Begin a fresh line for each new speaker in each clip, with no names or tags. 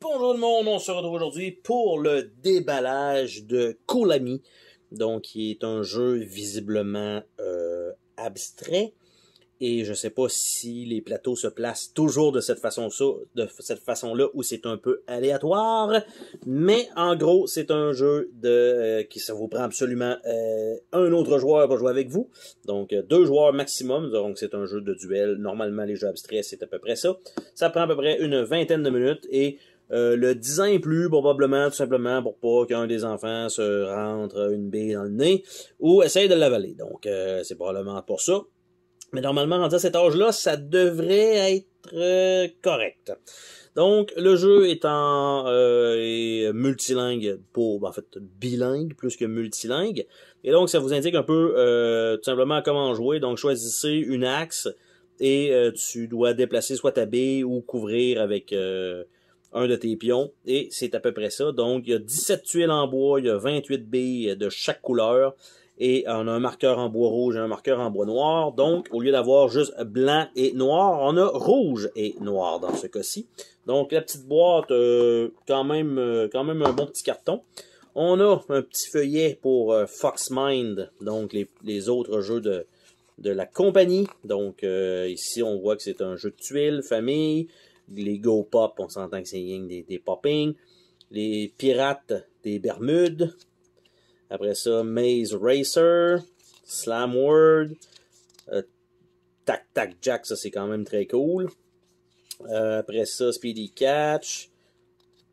Bonjour tout le monde, on se retrouve aujourd'hui pour le déballage de Konami, donc qui est un jeu visiblement abstrait, et je sais pas si les plateaux se placent toujours de cette façon-là ou c'est un peu aléatoire, mais en gros c'est un jeu qui ça vous prend absolument un autre joueur pour jouer avec vous, donc 2 joueurs maximum, donc c'est un jeu de duel. Normalement les jeux abstraits c'est à peu près ça. Ça prend à peu près une vingtaine de minutes et le 10 ans et plus, probablement, tout simplement, pour pas qu'un des enfants se rentre une bille dans le nez ou essaye de l'avaler. Donc, c'est probablement pour ça. Mais normalement, rendu à cet âge-là, ça devrait être correct. Donc, le jeu est est multilingue en fait, bilingue plus que multilingue. Et donc, ça vous indique un peu, tout simplement, comment jouer. Donc, choisissez une axe et tu dois déplacer soit ta bille ou couvrir avec un de tes pions, et c'est à peu près ça. Donc, il y a 17 tuiles en bois, il y a 28 billes de chaque couleur, et on a un marqueur en bois rouge et un marqueur en bois noir. Donc, au lieu d'avoir juste blanc et noir, on a rouge et noir dans ce cas-ci. Donc, la petite boîte, quand même un bon petit carton. On a un petit feuillet pour Foxmind, donc les autres jeux de la compagnie. Donc, ici, on voit que c'est un jeu de tuiles, famille. Les Go Pop, on s'entend que c'est des popping. Les Pirates des Bermudes. Après ça, Maze Racer. Slam Word. Tac Tac Jack, ça c'est quand même très cool. Après ça, Speedy Catch.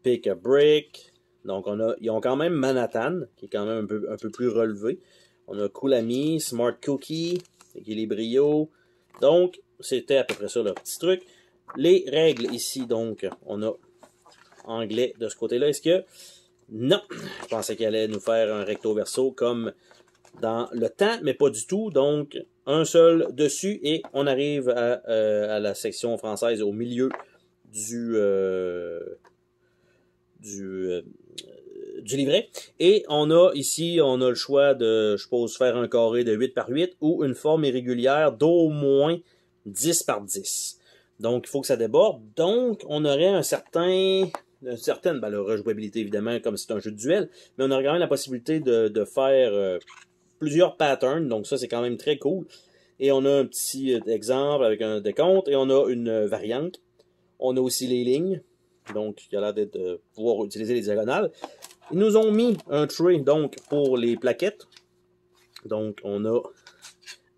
Pick a Brick. Donc ils ont quand même Manhattan, qui est quand même un peu plus relevé. On a Konami, Smart Cookie, Equilibrio. Donc, c'était à peu près ça leur petit truc. Les règles ici, donc, on a anglais de ce côté-là. Est-ce que... Non, je pensais qu'elle allait nous faire un recto-verso comme dans le temps, mais pas du tout. Donc, un seul dessus et on arrive à la section française au milieu du livret. Et on a ici, on a le choix de, je suppose, faire un carré de 8 par 8 ou une forme irrégulière d'au moins 10 par 10. Donc, il faut que ça déborde. Donc, on aurait une certaine rejouabilité, évidemment, comme c'est un jeu de duel, mais on aurait quand même la possibilité de faire plusieurs patterns. Donc, ça, c'est quand même très cool. Et on a un petit exemple avec un décompte et on a une variante. On a aussi les lignes. Donc, il y a l'air de pouvoir utiliser les diagonales. Ils nous ont mis un tray, donc, pour les plaquettes. Donc, on a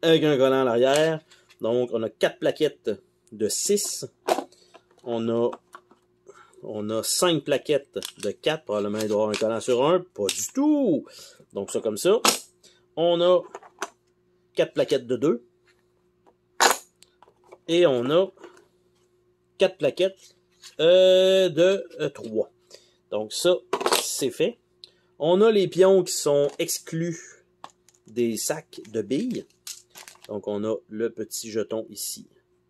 avec un collant à l'arrière. Donc, on a 4 plaquettes de 6. On a 5 plaquettes de 4. Probablement, il doit y avoir un collant sur un. Pas du tout. Donc, ça comme ça. On a 4 plaquettes de 2. Et on a 4 plaquettes de 3. Donc, ça, c'est fait. On a les pions qui sont exclus des sacs de billes. Donc, on a le petit jeton ici,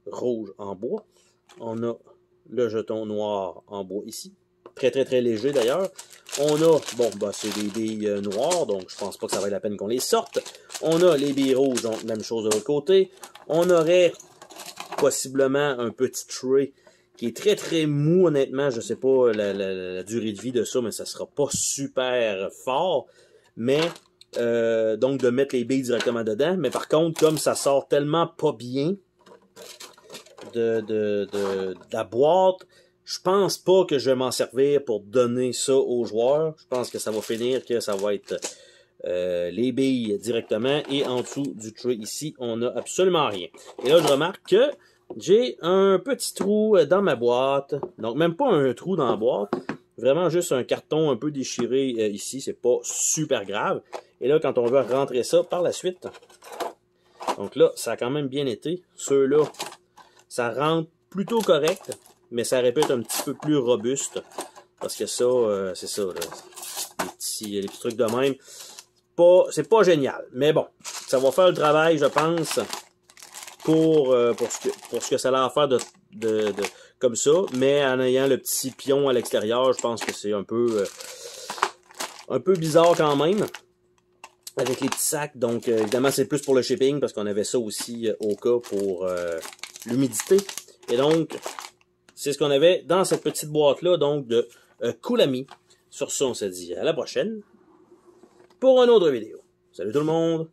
rouge en bois. On a le jeton noir en bois ici. Très, très, très léger d'ailleurs. On a, bon, bah, c'est des billes noires, donc je pense pas que ça vaille la peine qu'on les sorte. On a les billes rouges, donc même chose de l'autre côté. On aurait possiblement un petit tray qui est très, très mou, honnêtement. Je sais pas la durée de vie de ça, mais ça sera pas super fort. Mais... donc de mettre les billes directement dedans, mais par contre comme ça sort tellement pas bien de la boîte, je pense pas que je vais m'en servir pour donner ça aux joueurs. Je pense que ça va finir que ça va être les billes directement, et en dessous du tray ici on a absolument rien. Et là je remarque que j'ai un petit trou dans ma boîte, donc même pas un trou dans la boîte, vraiment juste un carton un peu déchiré ici, c'est pas super grave. Et là, quand on veut rentrer ça par la suite, donc là, ça a quand même bien été. Ceux-là, ça rentre plutôt correct, mais ça répète un petit peu plus robuste. Parce que ça, c'est ça, là, les petits trucs de même. C'est pas génial. Mais bon, ça va faire le travail, je pense, pour ce que ça a à faire comme ça. Mais en ayant le petit pion à l'extérieur, je pense que c'est un peu bizarre quand même. Avec les petits sacs, donc évidemment c'est plus pour le shipping parce qu'on avait ça aussi au cas pour l'humidité. Et donc c'est ce qu'on avait dans cette petite boîte-là, donc de Coolami. Sur ce, on se dit à la prochaine pour une autre vidéo. Salut tout le monde!